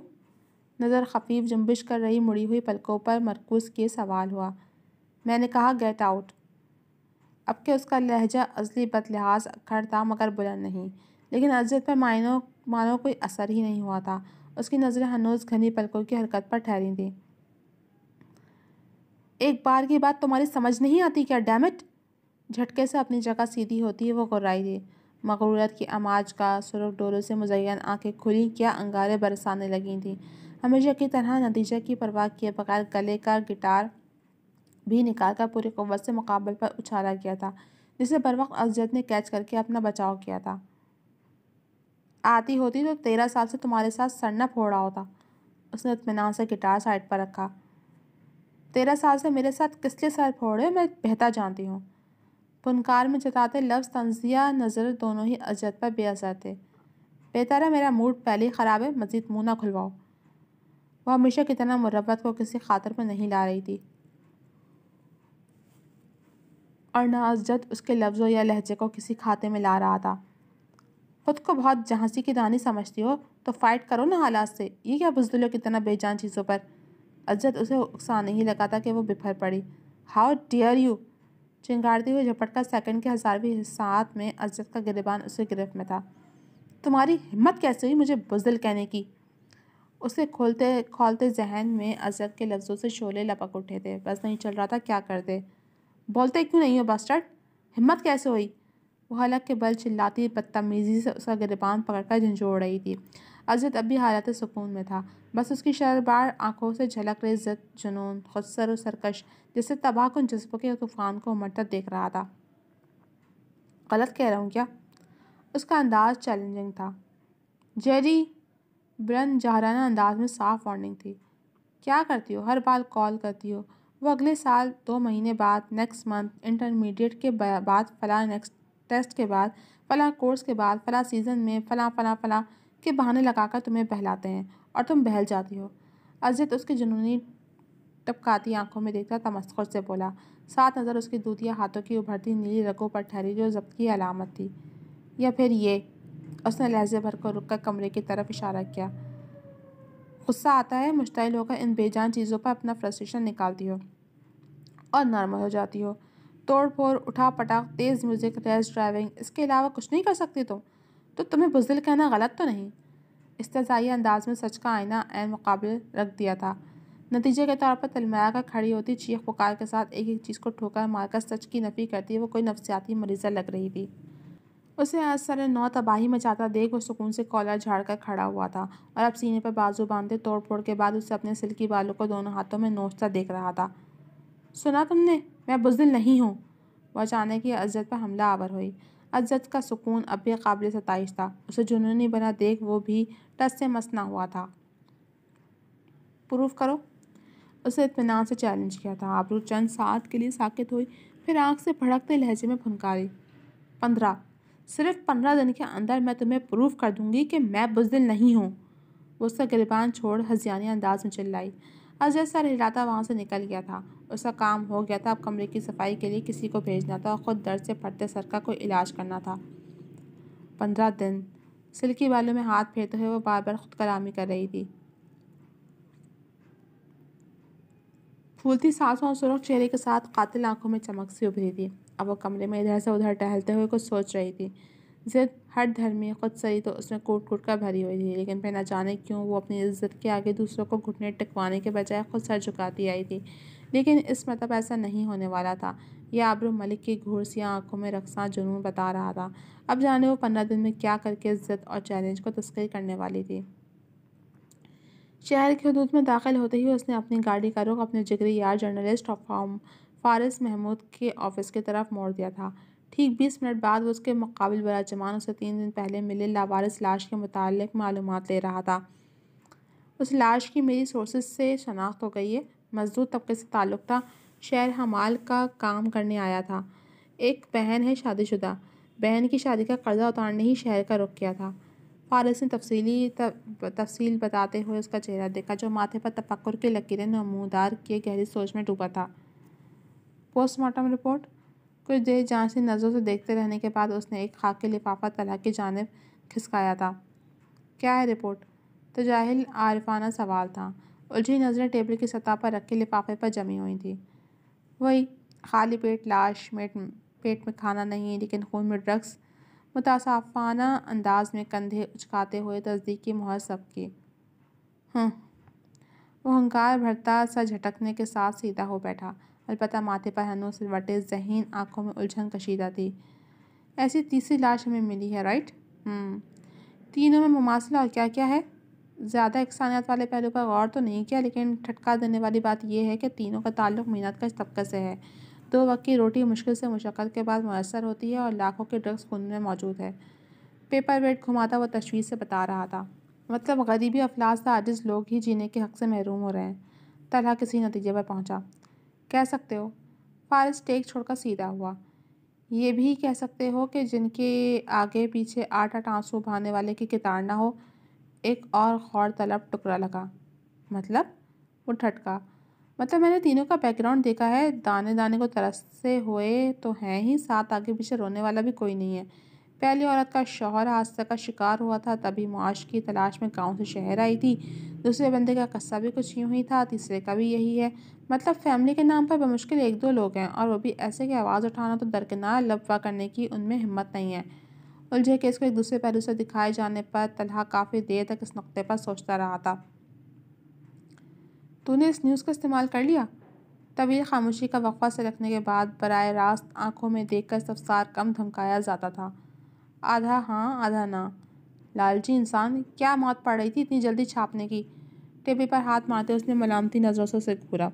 نظر خفیف جنبش کر رہی مڑی ہوئی پلکوں پر مرکوز کیے سوال ہوا۔ میں نے کہا گیٹ آؤٹ۔ اب کہ اس کا لہجہ ازلی بد لحاظ کھڑ تھا مگر بلند نہیں، لیکن ازجد پر مانو کوئی اثر ہی نہیں ہوا تھا۔ اس کی نظریں ہنوز گھنی پلکوں کی حرکت پر ٹھہری تھیں۔ ایک بار کی بات تمہاری سمجھ نہیں آتی کیا ڈیم اٹ؟ جھٹکے سے اپنی جگہ سیدھی ہوتی وہ گھرائی تھی۔ مغروریت کی اماج کا سرخ ڈوروں سے مزین آنکھیں کھلیں، کیا انگارے برسانے لگی تھیں۔ ہمیشہ کی طرح نتیجے کی پرواہ کیے بغیر گلے کا گٹار بھی نکال کر پوری قوت سے مقابل پر اچھالا گیا تھا، جسے بروقت ازجد نے کیچ کر کے اپنا بچاؤ کیا تھا۔ آتی ہوتی تو 13 سال سے تمہارے ساتھ سر نہ پھوڑا ہوتا۔ اس نے اطمینان سے گٹار سائڈ پر رکھا۔ 13 سال سے میرے ساتھ کس لیے سر پھوڑے میں بہتر جانتی ہوں۔ پنکار میں جتاتے لفظ طنزیہ نظر دونوں ہی ازجد پر بے اثر تھے۔ بہتر ہے، میرا موڈ پہلے ہی خراب ہے، مزید منہ نہ کھلواؤ۔ وہ ہمیشہ کی طرح مروت کو کسی خاطر میں نہیں لا رہی تھی، اور نہ ازجد اس کے لفظوں یا لہجے کو کسی کھاتے میں لا رہا تھا۔ خود کو بہت جہانسی کی دانی سمجھتی ہو تو فائٹ کرو نا حالات سے، یہ کیا بزدلوں کی طرح بے جان چیزوں پر۔ ازجد اسے اکسانے ہی لگا تھا کہ وہ بپھر پڑی۔ How dare you! چنگھاڑتی ہوئے جھپٹ کر سیکنڈ کے 1000ویں ساعت میں ازجد کا گریبان اسے گرفت میں تھا۔ تمہاری ہمت کیسے ہوئی مجھے بزدل کہنے کی؟ اسے کھولتے ذہن میں ازجد کے لفظوں سے شعلے لپک اٹھے تھے، بس نہیں چل رہا تھا کیا کرتے۔ بولتے کیوں نہیں ہو باسٹرڈ؟ ہمت کیسے ہوئی؟ وہ حلق کے بل چلاتی بدتمیزی سے اس کا گریبان پکڑ کر جھنجھوڑ رہی تھی۔ ازجد اب بھی حالت سکون میں تھا، بس اس کی شرربار آنکھوں سے جھلک رہی ضد، جنون، خودسر و سرکش، جیسے تباہ کن جذبوں کے طوفان کو امڑتا دیکھ رہا تھا۔ غلط کہہ رہا ہوں کیا؟ اس کا انداز چیلنجنگ تھا۔ جیری! بلند جاہرانہ انداز میں صاف وارننگ تھی۔ کیا کرتی ہو؟ ہر بار کال کرتی ہو، وہ اگلے سال 2 مہینے بعد، نیکسٹ منتھ، انٹرمیڈیٹ کے بعد، فلاں نیکسٹ ٹیسٹ کے بعد، فلاں کورس کے بعد، فلاں سیزن میں، فلاں فلاں فلاں کے بہانے لگا کر تمہیں بہلاتے ہیں اور تم بہل جاتی ہو۔ ازجد اس کی جنونی ٹپکاتی آنکھوں میں دیکھ کر تمسخر سے بولا، ساتھ نظر اس کی دودیا ہاتھوں کی ابھرتی نیلی رگوں پر ٹھہری جو ضبط کی علامت تھی۔ یا پھر یہ، اس نے لہجے بھر کو رک کر کمرے کی طرف اشارہ کیا، غصہ آتا ہے، مشتعل ہو کر ان بے جان چیزوں پر اپنا فرسٹریشن نکالتی ہو اور نارمل ہو جاتی ہو۔ توڑ پھوڑ، اٹھا پٹک، تیز میوزک، ریش ڈرائیونگ، اس کے علاوہ کچھ نہیں کر سکتی تم؟ تو تمہیں بزدل کہنا غلط تو نہیں؟ استہزائی انداز میں سچ کا آئینہ عین مقابل رکھ دیا تھا۔ نتیجے کے طور پر تلمیا کر کھڑی ہوتی، چیخ پکار کے ساتھ ایک ایک چیز کو ٹھوکر مار کر سچ کی نفی کرتی وہ کوئی نفسیاتی مریضہ لگ رہی تھی۔ اسے آج سر نو تباہی مچاتا دیکھ وہ سکون سے کالر جھاڑ کر کھڑا ہوا تھا، اور اب سینے پر بازو باندھے توڑ پھوڑ کے بعد اسے اپنے سلکی بالوں کو دونوں ہاتھوں میں نوچتا دیکھ رہا تھا۔ سنا تم نے؟ میں بزدل نہیں ہوں! وہ اچانک ہی ازجد پر حملہ آور ہوئی۔ ازجد کا سکون اب بھی قابل ستائش تھا، اسے جنونی بنا دیکھ وہ بھی ٹس سے مس نہ ہوا تھا۔ پروف کرو! اسے اطمینان سے چیلنج کیا تھا۔ آبرو چند ساعت کے لیے ساکت ہوئی، پھر آنکھ سے بھڑکتے لہجے میں پھنکاری، 15! صرف 15 دن کے اندر میں تمہیں پروف کر دوں گی کہ میں بزدل نہیں ہوں۔ وہ اس کا گریبان چھوڑ ہذیانی انداز میں چلائی۔ اجے سر ہلاتا وہاں سے نکل گیا تھا۔ اس کا کام ہو گیا تھا، اب کمرے کی صفائی کے لیے کسی کو بھیجنا تھا اور خود درد سے پھٹتے سر کا کوئی علاج کرنا تھا۔ 15 دن۔ سلکی بالوں میں ہاتھ پھیرتے ہوئے وہ بار بار خود کلامی کر رہی تھی۔ پھولتی سانسوں اور سرخ چہرے کے ساتھ قاتل آنکھوں میں چمک سی ابھری تھی۔ اب وہ کمرے میں ادھر سے ادھر ٹہلتے ہوئے کچھ سوچ رہی تھی۔ ضد، ہٹ دھرمی، خود سری تو اس میں کوٹ کوٹ کر بھری ہوئی تھی، لیکن پھر نہ جانے کیوں وہ اپنی عزت کے آگے دوسروں کو گھٹنے ٹکوانے کے بجائے خود سر جھکاتی آئی تھی۔ لیکن اس مرتبہ ایسا نہیں ہونے والا تھا۔ یہ آبرو ملک کی گھورسیاں آنکھوں میں رقصاں جنون بتا رہا تھا۔ اب جانے وہ 15 دن میں کیا کر کے عزت اور چیلنج کو تسخیر کرنے والی تھی۔ شہر کی حدود میں داخل ہوتے ہی اس نے اپنی گاڑی کا رخ اپنے جگری یار جرنلسٹ فارس محمود کے آفس کی طرف موڑ دیا تھا۔ ٹھیک 20 منٹ بعد وہ اس کے مقابل براجمان اسے 3 دن پہلے ملے لاوارث لاش کے متعلق معلومات لے رہا تھا۔ اس لاش کی میری سورسز سے شناخت ہو گئی ہے۔ مزدور طبقے سے تعلق تھا، شہر حمال کا کام کرنے آیا تھا۔ ایک بہن ہے، شادی شدہ۔ بہن کی شادی کا قرضہ اتارنے ہی شہر کا رخ کیا تھا۔ فارس نے تفصیل بتاتے ہوئے اس کا چہرہ دیکھا، جو ماتھے پر تفکر کی لکیریں نمودار کیے گہری سوچ میں ڈوبا تھا۔ Post mortem report. کچھ دیر جانچتی نظروں سے دیکھتے رہنے کے بعد اس نے ایک خاکی لفافہ طلحہ کی جانب کھسکایا تھا۔ کیا ہے رپورٹ؟ تجاہل عارفانہ سوال تھا۔ الجھی نظریں ٹیبل کی سطح پر رکھے لفافے پر جمی ہوئی تھیں۔ وہی خالی پیٹ لاش، پیٹ میں کھانا نہیں لیکن خون میں ڈرگس۔ متصافانہ انداز میں کندھے اچکاتے ہوئے تصدیق کی مہر سب کی۔ وہ ہنکار بھرتا سر جھٹکنے کے ساتھ سیدھا ہو بیٹھا، البتہ ماتھے پر ہنوں سے وٹے ذہین آنکھوں میں الجھن کشیدہ تھی۔ ایسی تیسری لاش ہمیں ملی ہے، رائٹ؟ تینوں میں مماثلہ اور کیا کیا ہے؟ زیادہ یکسانیت والے پہلو پر غور تو نہیں کیا، لیکن ٹھٹکا دینے والی بات یہ ہے کہ تینوں کا تعلق محنت کش طبقے سے ہے۔ 2 وقت کی روٹی مشکل سے مشقت کے بعد میسر ہوتی ہے اور لاکھوں کے ڈرگس خون میں موجود ہے۔ پیپر ویٹ گھماتا وہ تشویش سے بتا رہا تھا۔ مطلب غریبی افلاس سے عاجز لوگ ہی جینے کے حق سے محروم ہو رہے ہیں۔ طلحہ کسی نتیجے پر پہنچا۔ کہہ سکتے ہو۔ فارس ٹیک چھوڑ کر سیدھا ہوا۔ یہ بھی کہہ سکتے ہو کہ جن کے آگے پیچھے 8 آنسو بہانے والے کی کتار نہ ہو۔ ایک اور غور طلب ٹکرا لگا۔ مطلب؟ وہ ٹھٹکا۔ مطلب میں نے تینوں کا بیک گراؤنڈ دیکھا ہے، دانے دانے کو ترستے ہوئے تو ہیں ہی، ساتھ آگے پیچھے رونے والا بھی کوئی نہیں ہے۔ پہلی عورت کا شوہر حادثے کا شکار ہوا تھا، تبھی معاش کی تلاش میں گاؤں سے شہر آئی تھی۔ دوسرے بندے کا قصہ بھی کچھ یوں ہی تھا، تیسرے کا بھی یہی ہے۔ مطلب فیملی کے نام پر بمشکل 1-2 لوگ ہیں، اور وہ بھی ایسے کہ آواز اٹھانا تو درکنار، لبوا کرنے کی ان میں ہمت نہیں ہے۔ الجھے کیس کو ایک دوسرے پہلو سے دکھائے جانے پر طلحہ کافی دیر تک اس نقطے پر سوچتا رہا تھا۔ تو نے اس نیوز کا استعمال کر لیا؟ طویل خاموشی کا وقفہ سے رکھنے کے بعد براہ راست آنکھوں میں دیکھ کر استفسار کم دھمکایا جاتا تھا۔ آدھا ہاں آدھا نہ۔ لالچی انسان، کیا موت پڑ رہی تھی اتنی جلدی چھاپنے کی؟ ٹیبل پر ہاتھ مارتے اس نے ملامتی نظروں سے اسے گھورا۔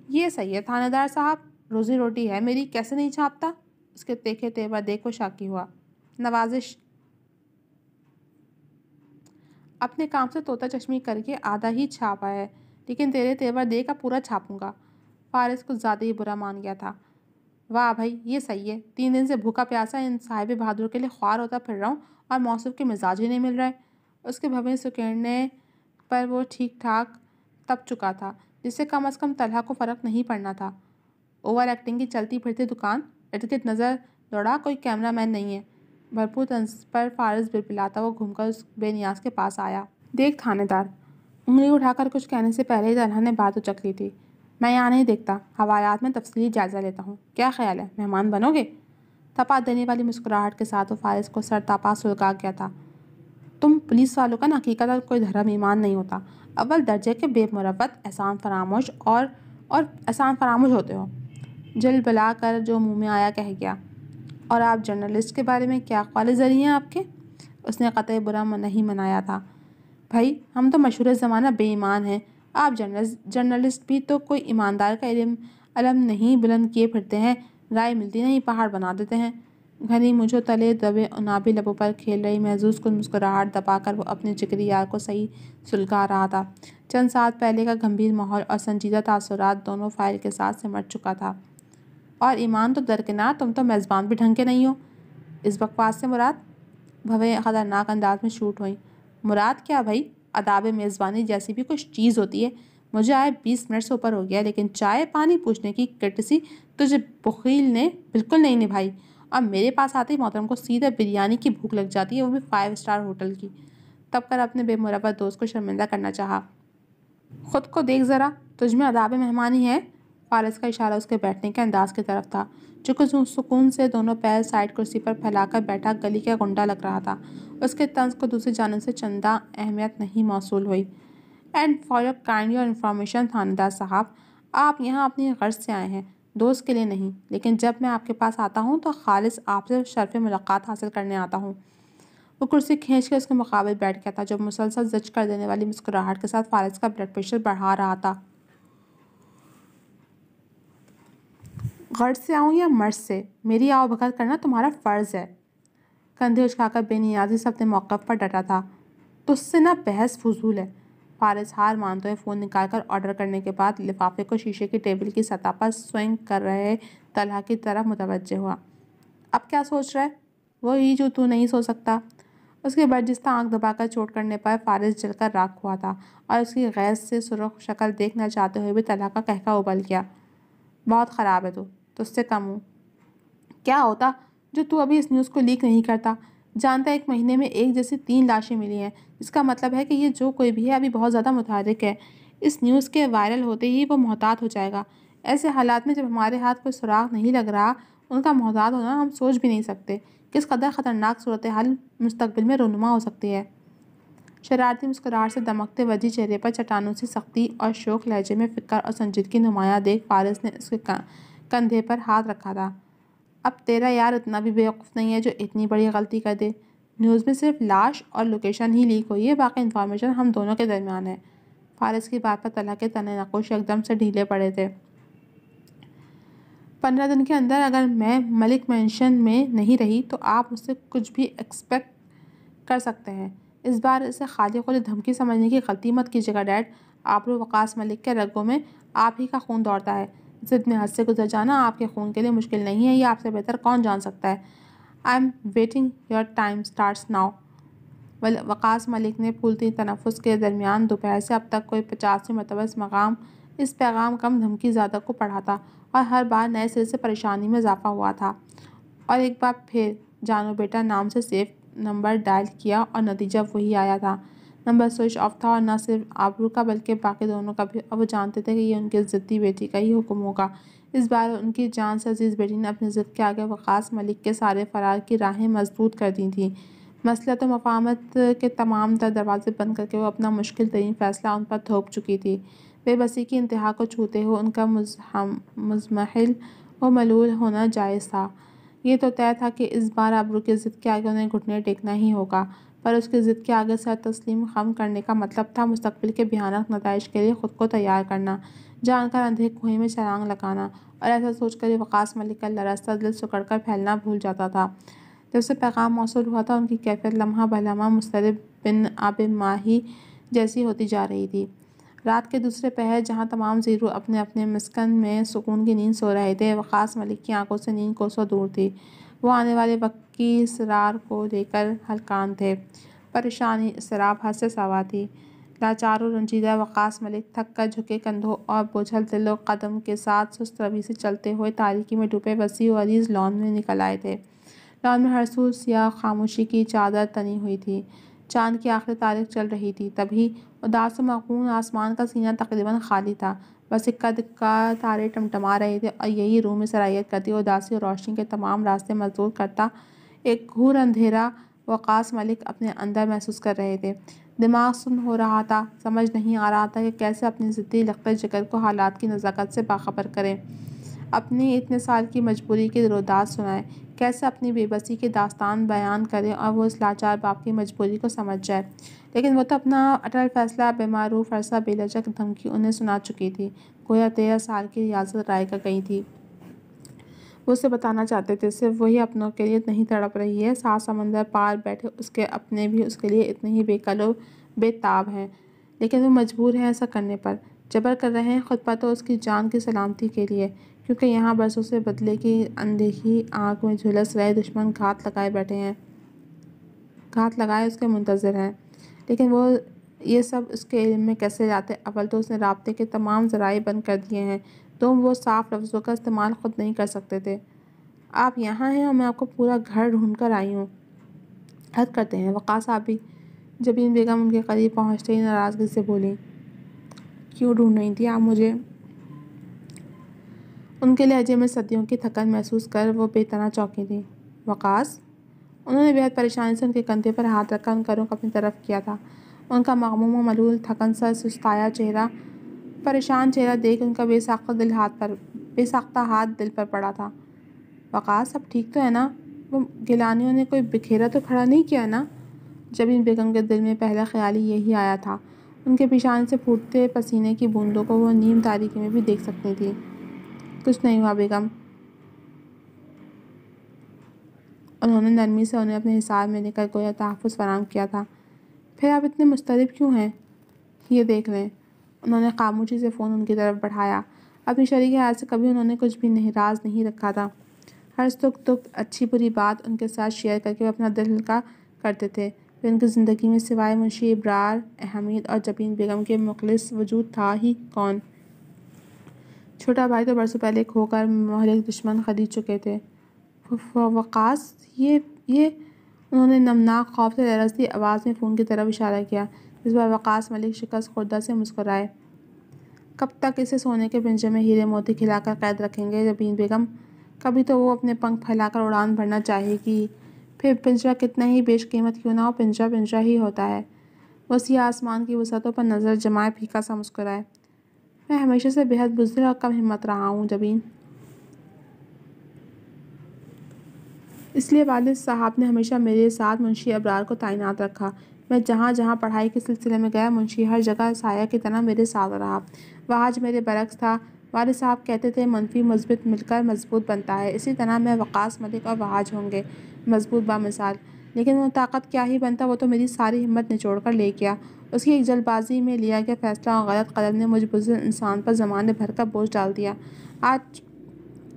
یہ صحیح ہے تھانے دار صاحب، روزی روٹی ہے میری، کیسے نہیں چھاپتا؟ اس کے تیکھے تیور دیکھ وہ شاکی ہوا۔ نوازش۔ اپنے کام سے طوطا چشمی کر کے آدھا ہی چھاپا ہے، لیکن تیرے تیور دیکھ اب پورا چھاپوں گا۔ فارس کچھ زیادہ ہی برا مان گیا تھا۔ واہ بھائی، یہ صحیح ہے، 3 دن سے بھوکا پیاسا ان صاحب بہادر کے لیے خوار ہوتا پھر رہا ہوں اور موصوف کے مزاج ہی نہیں مل رہا ہے۔ اس کے بھویں سکڑنے پر وہ ٹھیک ٹھاک تپ چکا تھا، جس سے کم از کم طلحہ کو فرق نہیں پڑنا تھا۔ اوور ایکٹنگ کی چلتی پھرتی دکان، ارد گرد نظر دوڑا، کوئی کیمرہ مین نہیں ہے۔ بھرپور طنز پر فارس بلبلاتا وہ گھوم کر اس بے نیاز کے پاس آیا۔ دیکھ تھانے دار، انگلی اٹھا کر کچھ کہنے سے پہلے ہی طلحہ نے بات اچک لی تھی۔ میں یہاں نہیں دیکھتا، حوالات میں تفصیلی جائزہ لیتا ہوں۔ کیا خیال ہے، مہمان بنو گے؟ تپا دینے والی مسکراہٹ کے ساتھ وہ فارس کو سر تاپا سلگا گیا تھا۔ تم پولیس والوں کا نا حقیقت کوئی دھرم ایمان نہیں ہوتا، اول درجے کے بے مروت، احسان فراموش اور احسان فراموش ہوتے ہو۔ جل بلا کر جو منہ میں آیا کہہ گیا۔ اور آپ جرنلسٹ کے بارے میں کیا اقوال زرعی ہیں آپ کے؟ اس نے قطعی برا نہیں منایا تھا۔ بھائی ہم تو مشہور زمانہ بے ایمان ہیں، آپ جرنلسٹ بھی تو کوئی ایماندار کا علم نہیں بلند کیے پھرتے ہیں، رائے ملتی نہیں پہاڑ بنا دیتے ہیں۔ گھنی مونچھوں تلے دبے انابی لبوں پر کھیل رہی محظوظ کن مسکراہٹ دبا کر وہ اپنے جگری یار کو صحیح سلگا رہا تھا۔ چند ساعت پہلے کا گمبھیر ماحول اور سنجیدہ تاثرات دونوں فائل کے ساتھ سمٹ چکا تھا۔ اور ایمان تو درکنار، تم تو میزبان بھی ڈھنگ کے نہیں ہو۔ اس بکواس سے مراد؟ بھویں خطرناک انداز میں شوٹ ہوئیں۔ مراد کیا بھائی؟ آداب میزبانی جیسی بھی کچھ چیز ہوتی ہے؟ مجھے آئے 20 منٹ سے اوپر ہو گیا، لیکن چائے پانی پوچھنے کی کٹسی تجھے بخیل نے بالکل نہیں نبھائی، اور میرے پاس آتے ہی محترم کو سیدھے بریانی کی بھوک لگ جاتی ہے، وہ بھی 5 اسٹار ہوٹل کی۔ تب کر اپنے بے مربت دوست کو شرمندہ کرنا چاہا۔ خود کو دیکھ ذرا، تجھ میں آداب مہمانی ہے؟ فارس کا اشارہ اس کے بیٹھنے کے انداز کی طرف تھا، جو کچھ سکون سے دونوں پیر سائڈ کرسی پر پھیلا کر بیٹھا گلی کا گنڈا لگ رہا تھا۔ اس کے طنز کو دوسری جانب سے چندہ اہمیت نہیں موصول ہوئی۔ And for your kind your information تھانے دار صاحب، آپ یہاں اپنی غرض سے آئے ہیں، دوست کے لیے نہیں، لیکن جب میں آپ کے پاس آتا ہوں تو خالص آپ سے شرف ملاقات حاصل کرنے آتا ہوں۔ وہ کرسی کھینچ کے اس کے مقابل بیٹھ گیا تھا، جو مسلسل زچ کر دینے والی مسکراہٹ کے ساتھ فارس کا بلڈ پریشر بڑھا رہا تھا۔ غرض سے آؤں یا مرض سے، میری آؤ بھگت کرنا تمہارا فرض ہے۔ کندھے اچھا کر بے نیازی سے اپنے موقف پر ڈٹا تھا۔ تجھ سے نہ بحث فضول ہے۔ فارس ہار مانتے ہوئے فون نکال کر آرڈر کرنے کے بعد لفافے کو شیشے کی ٹیبل کی سطح پر سوئنگ کر رہے طلحہ کی طرف متوجہ ہوا۔ اب کیا سوچ رہا ہے؟ وہی جو تو نہیں سوچ سکتا۔ اس کی برجستہ آنکھ دبا کر چوٹ کرنے پر فارس جل کر راکھ ہوا تھا، اور اس کی غیظ سے سرخ شکل دیکھنا چاہتے ہوئے بھی طلحہ کا قہقہ ابل گیا۔ بہت خراب ہے تو، تجھ سے کم ہوں۔ کیا ہوتا جو تو ابھی اس نیوز کو لیک نہیں کرتا؟ جانتا ہے 1 مہینے میں ایک جیسی 3 لاشیں ملی ہیں، جس کا مطلب ہے کہ یہ جو کوئی بھی ہے ابھی بہت زیادہ متحرک ہے۔ اس نیوز کے وائرل ہوتے ہی وہ محتاط ہو جائے گا۔ ایسے حالات میں جب ہمارے ہاتھ کوئی سراغ نہیں لگ رہا، ان کا محتاط ہونا ہم سوچ بھی نہیں سکتے کس قدر خطرناک صورتحال مستقبل میں رونما ہو سکتی ہے۔ شرارتی مسکراہٹ سے دمکتے وجہ چہرے پر چٹانوں سی سختی اور شوخ لہجے میں فکر اور سنجیدگی نمایاں دیکھ فارس نے اس کے کندھے پر ہاتھ رکھا تھا۔ اب تیرا یار اتنا بھی بیوقوف نہیں ہے جو اتنی بڑی غلطی کر دے۔ نیوز میں صرف لاش اور لوکیشن ہی لیک ہوئی ہے، باقی انفارمیشن ہم دونوں کے درمیان ہے۔ فارس کی بات پر طلحہ کے تنے نقوش ایک دم سے ڈھیلے پڑے تھے۔ 15 دن کے اندر اگر میں ملک مینشن میں نہیں رہی تو آپ مجھ سے کچھ بھی ایکسپیکٹ کر سکتے ہیں۔ اس بار اسے خالی خود دھمکی سمجھنے کی غلطی مت کیجیے گا ڈیڈ۔ آبرو وقاص ملک کے رگوں میں آپ ہی کا خون دوڑتا ہے۔ ضد میں حد سے گزر جانا آپ کے خون کے لیے مشکل نہیں ہے، یہ آپ سے بہتر کون جان سکتا ہے۔ I am waiting, your time starts now. Waqas Malik نے پھولتی تنفس کے درمیان دوپہر سے اب تک کوئی 85 مرتبہ اس پیغام کم دھمکی زدہ کو پڑھا تھا، اور ہر بار نئے سرے سے پریشانی میں اضافہ ہوا تھا۔ اور ایک بار پھر جانو بیٹا نام سے سیف نمبر ڈائل کیا اور نتیجہ وہی آیا تھا۔ نمبر سوئچ آف تھا، اور نہ صرف آبرو کا بلکہ باقی دونوں کا بھی، اور وہ جانتے تھے کہ یہ ان کی ضدی بیٹی کا ہی حکم ہوگا۔ اس بار ان کی جان سے عزیز بیٹی نے اپنی ضد کے آگے وقاص ملک کے سارے فرار کی راہیں مسدود کر دی تھیں۔ مصلحت و مفاہمت کے تمام تر دروازے بند کر کے وہ اپنا مشکل ترین فیصلہ ان پر تھوپ چکی تھی۔ بے بسی کی انتہا کو چھوتے ہوئے ان کا مضمحل و ملول ہونا جائز تھا۔ یہ تو طے تھا کہ اس بار آبرو کی ضد کے آگے انہیں گھٹنے ٹیکنا ہی ہوگا، پر اس کی ضد کے آگے سر تسلیم خم کرنے کا مطلب تھا مستقبل کے بھیانک نتائج کے لیے خود کو تیار کرنا، جان کر اندھے کنویں میں چھلانگ لگانا۔ اور ایسا سوچ کر ہی وقاص ملک کا لرزتا دل سکڑ کر پھیلنا بھول جاتا تھا۔ جب سے پیغام موصول ہوا تھا ان کی کیفیت لمحہ بہ لمحہ مضطرب بن آب ماہی جیسی ہوتی جا رہی تھی۔ رات کے دوسرے پہر جہاں تمام زیرو اپنے اپنے مسکن میں سکون کی نیند سو رہے تھے، وقاص ملک کی آنکھوں سے نیند کوسوں دور تھی۔ وہ آنے والے وقت کی اسرار کو لے کر ہلکان تھے۔ پریشانی، اضطراب حد سے سوا تھی۔ لاچار و رنجیدہ وقاص ملک تھک کر جھکے کندھوں اور بوجھل دل و قدم کے ساتھ سست روی سے چلتے ہوئے تاریکی میں ڈوبے وسیع و عریض لان میں نکل آئے تھے۔ لان میں ہر سو سیاہ خاموشی کی چادر تنی ہوئی تھی۔ چاند کی آخری تاریخ چل رہی تھی، تبھی اداس و مغموم آسمان کا سینہ تقریباً خالی تھا، بس اکا دکا تارے ٹمٹما رہے تھے، اور یہی روح میں سرایت کرتی اداسی اور روشنی کے تمام راستے مسدود کرتا ایک گھور اندھیرا وقاص ملک اپنے اندر محسوس کر رہے تھے۔ دماغ سن ہو رہا تھا، سمجھ نہیں آ رہا تھا کہ کیسے اپنی ضدی لخت جگر کو حالات کی نزاکت سے باخبر کریں، اپنی اتنے سال کی مجبوری کی روداد سنائے، کیسے اپنی بے بسی کی داستان بیان کرے اور وہ اس لاچار باپ کی مجبوری کو سمجھ جائے۔ لیکن وہ تو اپنا اٹل فیصلہ بے معروف عرصہ بے لچک دھمکی انہیں سنا چکی تھی، گویا 13 سال کی ریاضت رائے کر گئی تھی۔ وہ اسے بتانا چاہتے تھے، صرف وہی اپنوں کے لیے نہیں تڑپ رہی ہے، 7 سمندر پار بیٹھے اس کے اپنے بھی اس کے لیے اتنے ہی بے کل و بے تاب ہیں، لیکن وہ مجبور ہیں ایسا کرنے پر، جبر کر رہے ہیں خود پر تو اس کی جان کی سلامتی کے لیے، کیونکہ یہاں برسوں سے بدلے کی اندھی آگ میں جھلس رہے دشمن گھات لگائے بیٹھے ہیں، گھات لگائے اس کے منتظر ہیں۔ لیکن وہ یہ سب اس کے علم میں کیسے جاتے؟ اول تو اس نے رابطے کے تمام ذرائع بند کر دیے ہیں، تو وہ صاف لفظوں کا استعمال خود نہیں کر سکتے تھے۔ آپ یہاں ہیں اور میں آپ کو پورا گھر ڈھونڈ کر آئی ہوں۔ حد کرتے ہیں وقاص آپ بھی۔ جبین بیگم ان کے قریب پہنچتے ہی ناراضگی سے بولی، کیوں ڈھونڈ رہی تھی آپ مجھے؟ ان کے لہجے میں صدیوں کی تھکن محسوس کر وہ بے طرح چونکی تھی۔ وقاص؟ انہوں نے بےحد پریشانی سے ان کے کندھے پر ہاتھ رکھ کر ان کا رخ اپنی طرف کیا تھا۔ ان کا مغموم و ملول، تھکن سے سستایا چہرہ، پریشان چہرہ دیکھ ان کا بے ساختہ ہاتھ دل پر پڑا تھا۔ وقاص، اب ٹھیک تو ہے نا؟ وہ گیلانیوں نے کوئی بکھیرا تو کھڑا نہیں کیا نا؟ جبین بیگم کے دل میں پہلا خیال ہی یہی آیا تھا۔ ان کے پیشانی سے پھوٹتے پسینے کی بوندوں کو وہ نیم تاریکی میں بھی دیکھ سکتی تھی۔ کچھ نہیں ہوا بیگم۔ انہوں نے نرمی سے انہیں اپنے حساب میں لے کر گویا تحفظ فراہم کیا تھا۔ پھر آپ اتنے مضطرب کیوں ہیں؟ یہ دیکھ لیں۔ انہوں نے خاموشی سے فون ان کی طرف بڑھایا۔ اپنی شریک حیات سے کبھی انہوں نے کچھ بھی راز نہیں رکھا تھا۔ ہر سکھ دکھ، اچھی بری بات ان کے ساتھ شیئر کر کے وہ اپنا دل ہلکا کرتے تھے۔ پھر ان کی زندگی میں سوائے منشی ابرار، حمید اور جبین بیگم کے مخلص وجود تھا ہی کون؟ چھوٹا بھائی تو برسوں پہلے کھو کر مہلک دشمن خرید چکے تھے۔ وقاص، یہ انہوں نے نمناک خوف سے لرزتی آواز میں فون کی طرف اشارہ کیا، جس پر وقاص ملک شکست خوردہ سے مسکرائے۔ کب تک اسے سونے کے پنجرے میں ہیرے موتی کھلا کر قید رکھیں گے جبین بیگم؟ کبھی تو وہ اپنے پنکھ پھیلا کر اڑان بھرنا چاہے گی۔ پھر پنجرہ کتنا ہی بیش قیمت کیوں نہ ہو، پنجرہ پنجرہ ہی ہوتا ہے۔ وسیع آسمان کی وسعتوں پر نظر جمائے پھیکا سا مسکرائے۔ میں ہمیشہ سے بےحد بزدل اور کم ہمت رہا ہوں جبین۔ اس لیے والد صاحب نے ہمیشہ میرے ساتھ منشی ابرار کو تعینات رکھا۔ میں جہاں جہاں پڑھائی کے سلسلے میں گیا، منشی ہر جگہ سایہ کی طرح میرے ساتھ رہا۔ وحاج میرے برعکس تھا۔ والد صاحب کہتے تھے منفی مثبت مل کر مضبوط بنتا ہے، اسی طرح میں وقاص ملک اور وحاج ہوں گے مضبوط بامثال۔ لیکن وہ طاقت کیا ہی بنتا، وہ تو میری ساری ہمت نچوڑ کر لے گیا۔ اس کی ایک جلد بازی میں لیا گیا فیصلہ اور غلط قدم نے مجھ بزدل انسان پر زمانے بھر کا بوجھ ڈال دیا۔ آج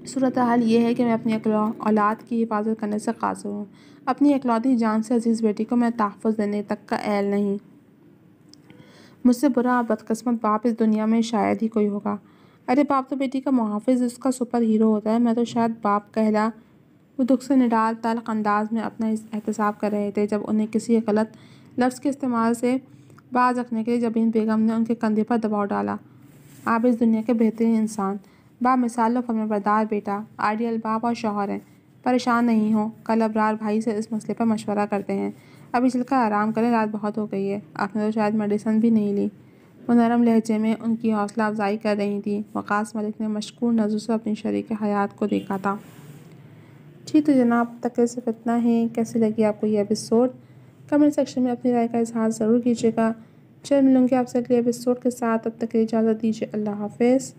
صورتحال یہ ہے کہ میں اپنی اولاد کی حفاظت کرنے سے قاصر ہوں۔ اپنی اکلوتی جان سے عزیز بیٹی کو میں تحفظ دینے تک کا اہل نہیں۔ مجھ سے برا اور بدقسمت باپ اس دنیا میں شاید ہی کوئی ہوگا۔ ارے باپ تو بیٹی کا محافظ، اس کا سپر ہیرو ہوتا ہے، میں تو شاید باپ کہلا۔ وہ دکھ سے نڈال تلخ انداز میں اپنا احتساب کر رہے تھے جب انہیں کسی غلط لفظ کے استعمال سے باز رکھنے کے لیے جبین بیگم نے ان کے کندھے پر دباؤ ڈالا۔ آپ اس دنیا کے بہترین انسان، بامثال و فرمانبردار بیٹا، آئیڈیل باپ اور شوہر ہیں۔ پریشان نہیں ہوں، کل ابرار بھائی سے اس مسئلے پر مشورہ کرتے ہیں۔ ابھی چل کر آرام کریں، رات بہت ہو گئی ہے، آپ نے تو شاید میڈیسن بھی نہیں لی۔ وہ نرم لہجے میں ان کی حوصلہ افزائی کر رہی تھیں۔ وقاص ملک نے مشکور نظر سے اپنی شریک حیات کو دیکھا تھا۔ ٹھیک تو جناب، تک کے صرف اتنا ہی۔ کیسی لگی آپ کو یہ ایپیسوڈ؟ کمنٹ سیکشن میں اپنی رائے کا اظہار ضرور کیجیے گا۔ چل ملوں گی آپ سے اگلے ایپیسوڈ کے ساتھ، تب تک کے لیے اجازت دیجیے۔ اللہ حافظ۔